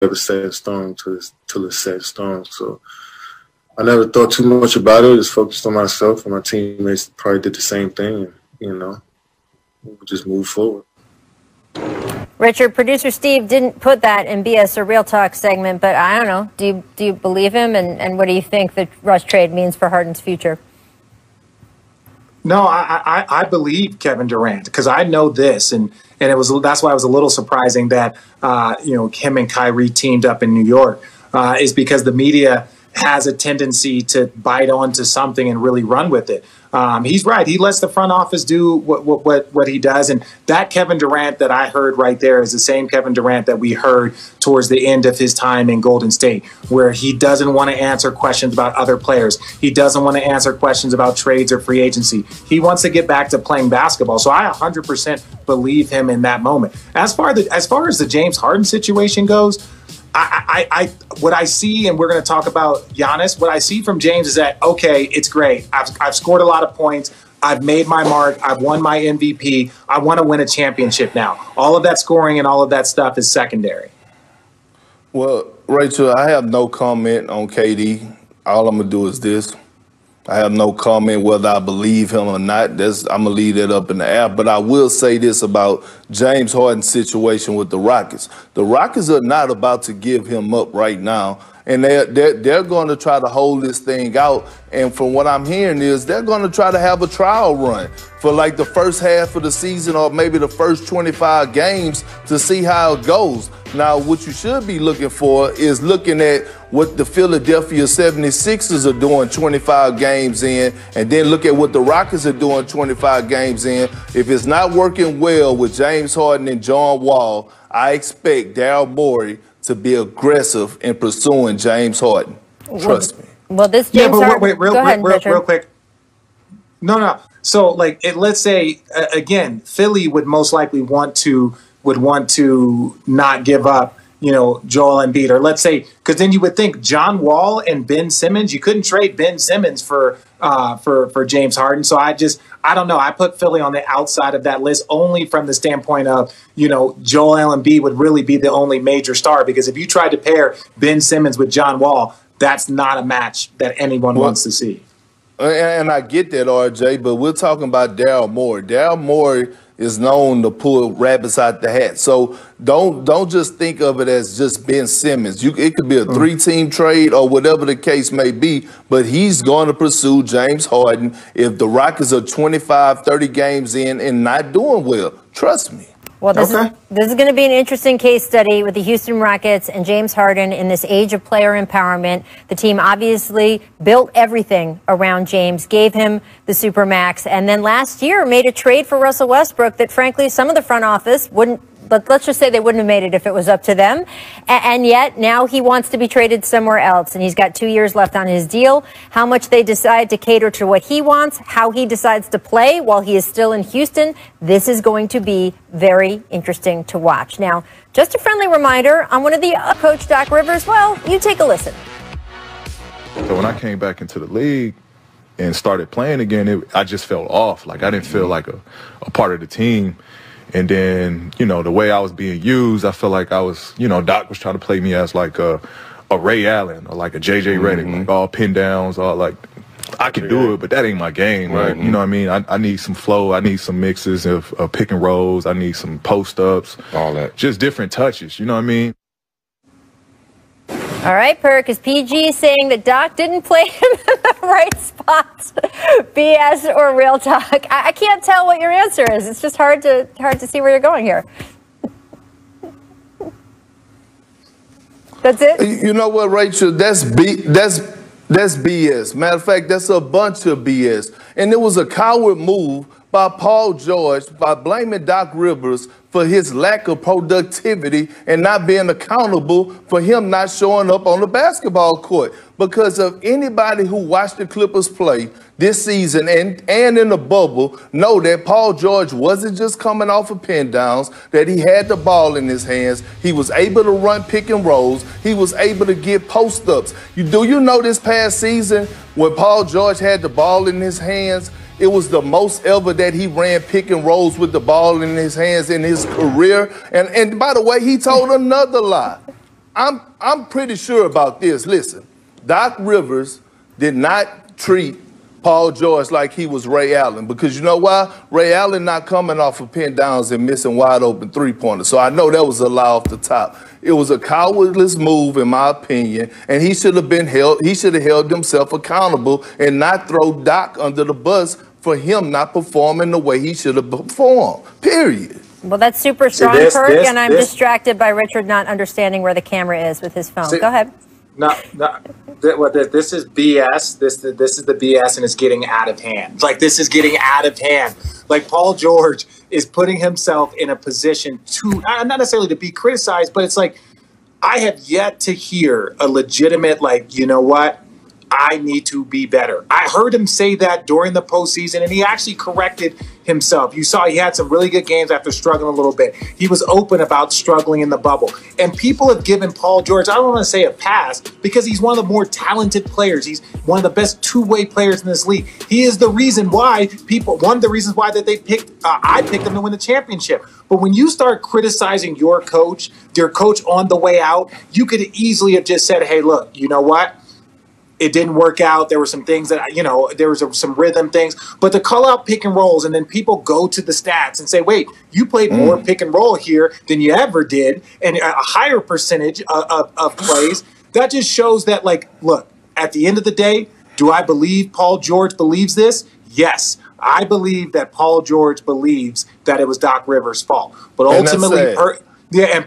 ever set in stone till it's set in stone. So I never thought too much about it. Just focused on myself, and my teammates probably did the same thing. And, we just moved forward. Richard, producer Steve didn't put that in BS or Real Talk segment, but I don't know. Do you believe him, and what do you think the Russ trade means for Harden's future? No, I believe Kevin Durant, because I know this, and that's why it was a little surprising that him and Kyrie teamed up in New York, is because the media has a tendency to bite onto something and really run with it. He's right. He lets the front office do what he does. And that Kevin Durant that I heard right there is the same Kevin Durant that we heard towards the end of his time in Golden State, where he doesn't want to answer questions about other players. He doesn't want to answer questions about trades or free agency. He wants to get back to playing basketball. So I 100% believe him in that moment. As far as the James Harden situation goes, what I see, and we're going to talk about Giannis, what I see from James is that, okay, it's great. I've scored a lot of points. I've made my mark. I've won my MVP. I want to win a championship now. All of that scoring and all of that stuff is secondary. Well, Rachel, I have no comment on KD. All I'm going to do is this. I have no comment whether I believe him or not. I'm going to leave that up in the air. But I will say this about James Harden's situation with the Rockets. The Rockets are not about to give him up right now. And they're going to try to hold this thing out. And from what I'm hearing is they're going to try to have a trial run for like the first half of the season or maybe the first 25 games to see how it goes. Now, what you should be looking for is looking at what the Philadelphia 76ers are doing 25 games in, and then look at what the Rockets are doing 25 games in. If it's not working well with James Harden and John Wall, I expect Daryl Morey to be aggressive in pursuing James Harden. Trust me. Well, this James Harden. Wait, real quick. No. So, let's say again, Philly would most likely want to not give up, Joel Embiid, or let's say, because then you would think John Wall and Ben Simmons. You couldn't trade Ben Simmons for James Harden. So I don't know. I put Philly on the outside of that list only from the standpoint of, Joel Embiid would really be the only major star, because if you tried to pair Ben Simmons with John Wall, that's not a match that anyone wants to see. And I get that, RJ, but we're talking about Daryl Morey. Daryl Morey is known to pull rabbits out the hat. So don't just think of it as just Ben Simmons. It could be a three-team trade or whatever the case may be, but he's going to pursue James Harden if the Rockets are 25, 30 games in and not doing well. Trust me. Well, this is going to be an interesting case study with the Houston Rockets and James Harden in this age of player empowerment. The team obviously built everything around James, gave him the Supermax, and then last year made a trade for Russell Westbrook that, frankly, some of the front office wouldn't. But let's just say they wouldn't have made it if it was up to them. And yet now he wants to be traded somewhere else. And he's got 2 years left on his deal. How much they decide to cater to what he wants, how he decides to play while he is still in Houston, this is going to be very interesting to watch. Now, just a friendly reminder on one of the Coach Doc Rivers. Well, you take a listen. So when I came back into the league and started playing again, I just felt off. Like I didn't feel like a part of the team. And then, the way I was being used, I felt like I was, Doc was trying to play me as like a Ray Allen or like a JJ Redick, like all pin downs, all like, I can do it, but that ain't my game. Right? You know what I mean? I need some flow. I need some mixes of pick and rolls. I need some post ups, all that, just different touches. You know what I mean? All right, Perk, is PG saying that Doc didn't play him in the right spots? BS or real talk? I can't tell what your answer is. It's just hard to see where you're going here. That's it? You know what, Rachel? That's BS. Matter of fact, that's a bunch of BS. And it was a coward move by Paul George by blaming Doc Rivers for his lack of productivity and not being accountable for him not showing up on the basketball court. Because of anybody who watched the Clippers play this season and in the bubble know that Paul George wasn't just coming off of pin downs, that he had the ball in his hands. He was able to run pick and rolls. He was able to get post-ups. Do you know this past season when Paul George had the ball in his hands, it was the most ever that he ran pick and rolls with the ball in his hands in his career. And by the way, he told another lie. I'm pretty sure about this. Listen, Doc Rivers did not treat Paul George like he was Ray Allen, because you know why? Ray Allen not coming off of pin downs and missing wide open three-pointers. So I know that was a lie off the top. It was a cowardless move, in my opinion, and he should have been held. He should have held himself accountable and not throw Doc under the bus for him not performing the way he should have performed. Period. Well, that's super strong, Perk, and I'm distracted by Richard not understanding where the camera is with his phone. Go ahead. No, this is BS. This is the BS, and it's getting out of hand. Like, this is getting out of hand. Like, Paul George is putting himself in a position to, not necessarily to be criticized, but it's like, I have yet to hear a legitimate, like, you know what? I need to be better. I heard him say that during the postseason, and he actually corrected himself. You saw he had some really good games after struggling a little bit. He was open about struggling in the bubble. And people have given Paul George, I don't want to say a pass, because he's one of the more talented players. He's one of the best two-way players in this league. He is the reason why one of the reasons why that they picked, I picked him to win the championship. But when you start criticizing your coach on the way out, you could easily have just said, hey, look, you know what? It didn't work out. There were some things that, there was some rhythm things. But to call out pick and rolls, and then people go to the stats and say, wait, you played more pick and roll here than you ever did, and a higher percentage of plays, that just shows that, like, look, at the end of the day, do I believe Paul George believes this? Yes. I believe that Paul George believes that it was Doc Rivers' fault. But ultimately,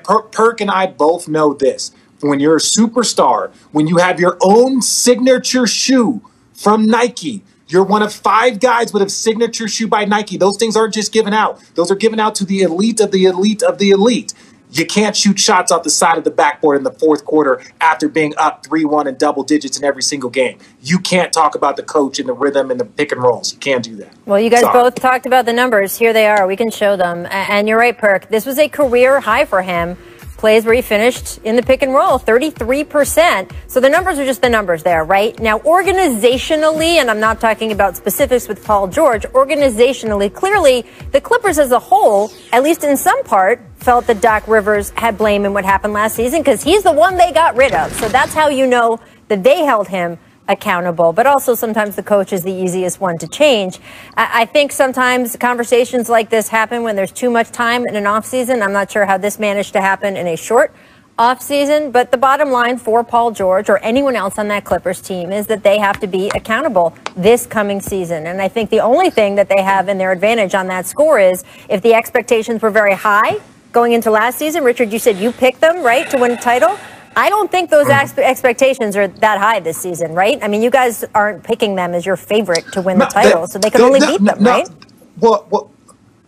Perk and I both know this. When you're a superstar, when you have your own signature shoe from Nike, you're one of 5 guys with a signature shoe by Nike. Those things aren't just given out. Those are given out to the elite of the elite of the elite. You can't shoot shots off the side of the backboard in the fourth quarter after being up 3-1 in double digits in every single game. You can't talk about the coach and the rhythm and the pick and rolls. You can't do that. Well, you guys both talked about the numbers. Here they are. We can show them. And you're right, Perk. This was a career high for him. Plays where he finished in the pick and roll, 33%. So the numbers are just the numbers there, right? Now, organizationally, and I'm not talking about specifics with Paul George, organizationally, clearly, the Clippers as a whole, at least in some part, felt that Doc Rivers had blame in what happened last season because he's the one they got rid of. So that's how you know that they held him accountable, but also sometimes the coach is the easiest one to change. I think sometimes conversations like this happen when there's too much time in an offseason. I'm not sure how this managed to happen in a short offseason, but the bottom line for Paul George or anyone else on that Clippers team is that they have to be accountable this coming season. And I think the only thing that they have in their advantage on that score is if the expectations were very high going into last season. Richard, you said you picked them, right, to win a title? I don't think those expectations are that high this season, right? I mean, you guys aren't picking them as your favorite to win the title, so they can only beat them, right? Well,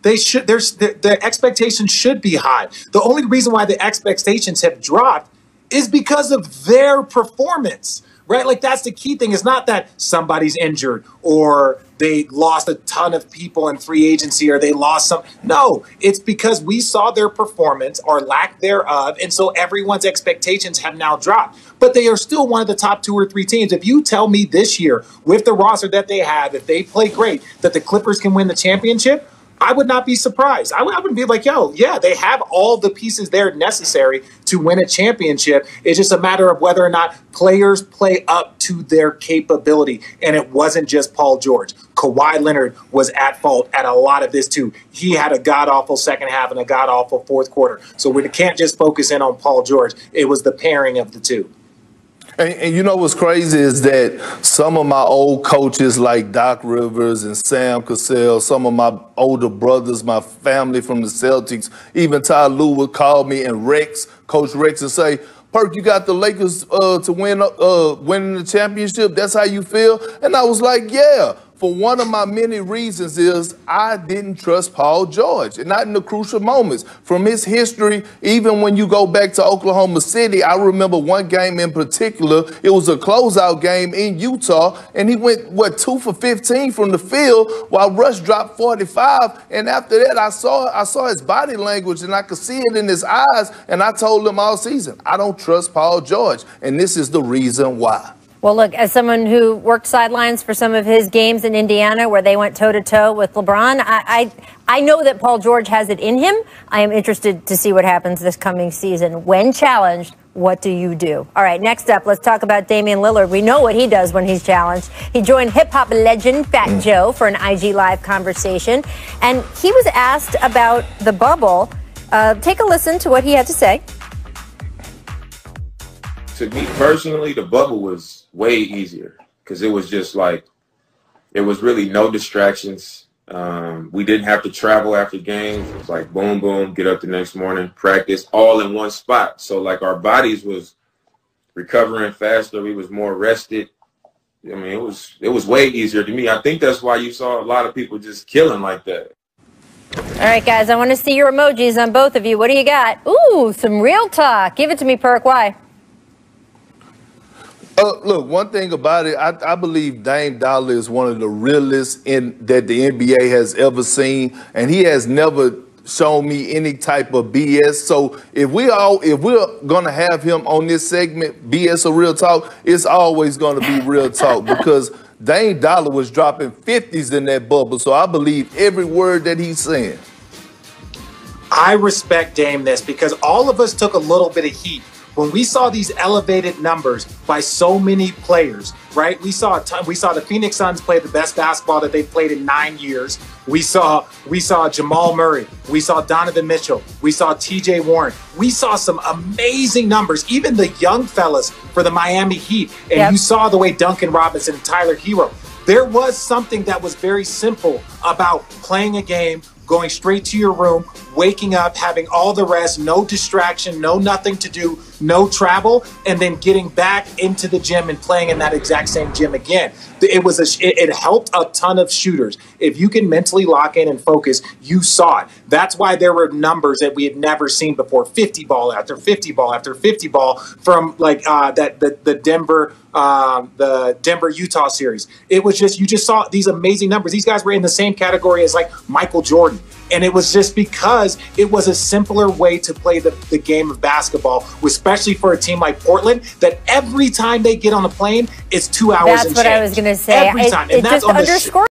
they should. The expectations should be high. The only reason why the expectations have dropped is because of their performance, right? Like, that's the key thing. It's not that somebody's injured or they lost a ton of people in free agency or they lost some. No, it's because we saw their performance or lack thereof, and so everyone's expectations have now dropped. But they are still one of the top 2 or 3 teams. If you tell me this year, with the roster that they have, if they play great, that the Clippers can win the championship, I would not be surprised. I wouldn't be like, yo, yeah, they have all the pieces there necessary to win a championship. It's just a matter of whether or not players play up to their capability. And it wasn't just Paul George. Kawhi Leonard was at fault at a lot of this, too. He had a god-awful second half and a god-awful fourth quarter. So we can't just focus in on Paul George. It was the pairing of the two. And you know what's crazy is that some of my old coaches like Doc Rivers and Sam Cassell, some of my older brothers, my family from the Celtics, even Ty Lue would call me and Coach Rex, and say, Perk, you got the Lakers to winning the championship. That's how you feel? And I was like, yeah. For one of my many reasons is I didn't trust Paul George, and not in the crucial moments. From his history, even when you go back to Oklahoma City, I remember one game in particular. It was a closeout game in Utah, and he went, 2 for 15 from the field while Russ dropped 45. And after that, I saw his body language, and I could see it in his eyes, and I told him all season, I don't trust Paul George, and this is the reason why. Well, look, as someone who worked sidelines for some of his games in Indiana where they went toe-to-toe with LeBron, I know that Paul George has it in him. I am interested to see what happens this coming season. When challenged, What do you do? All right, next up, let's talk about Damian Lillard. We know what he does when he's challenged. He joined hip-hop legend Fat Joe for an IG Live conversation, and he was asked about the bubble. Take a listen to what he had to say. To me personally, the bubble was way easier because it was just like, it was really no distractions. We didn't have to travel after games. It was like boom, boom, get up the next morning, practice all in one spot. So like our bodies was recovering faster. We was more rested. I mean, it was way easier to me. I think that's why you saw a lot of people just killing like that. All right, guys, I want to see your emojis on both of you. What do you got? Ooh, some real talk. Give it to me, Perk. Why? Look, one thing about it, I believe Dame Dollar is one of the realest that the NBA has ever seen, and he has never shown me any type of BS. So if we're gonna have him on this segment, BS or real talk, it's always gonna be real talk because Dame Dollar was dropping 50s in that bubble. So I believe every word that he's saying. I respect Dame this because all of us took a little bit of heat when we saw these elevated numbers by so many players, right? We saw the Phoenix Suns play the best basketball that they've played in 9 years. We saw Jamal Murray. We saw Donovan Mitchell. We saw TJ Warren. We saw some amazing numbers, even the young fellas for the Miami Heat. And you saw the way Duncan Robinson and Tyler Hero. There was something that was very simple about playing a game, going straight to your room, waking up, having all the rest, no distraction, no nothing to do, no travel, and then getting back into the gym and playing in that exact same gym again. It helped a ton of shooters. If you can mentally lock in and focus, you saw it. That's why there were numbers that we had never seen before. 50 ball after 50 ball after 50 ball from like the Denver Utah series. It was just, you just saw these amazing numbers. These guys were in the same category as like Michael Jordan. And it was just because it was a simpler way to play the game of basketball, especially for a team like Portland, that every time they get on a plane, it's 2 hours and change. That's what I was going to say. Every time. It just underscores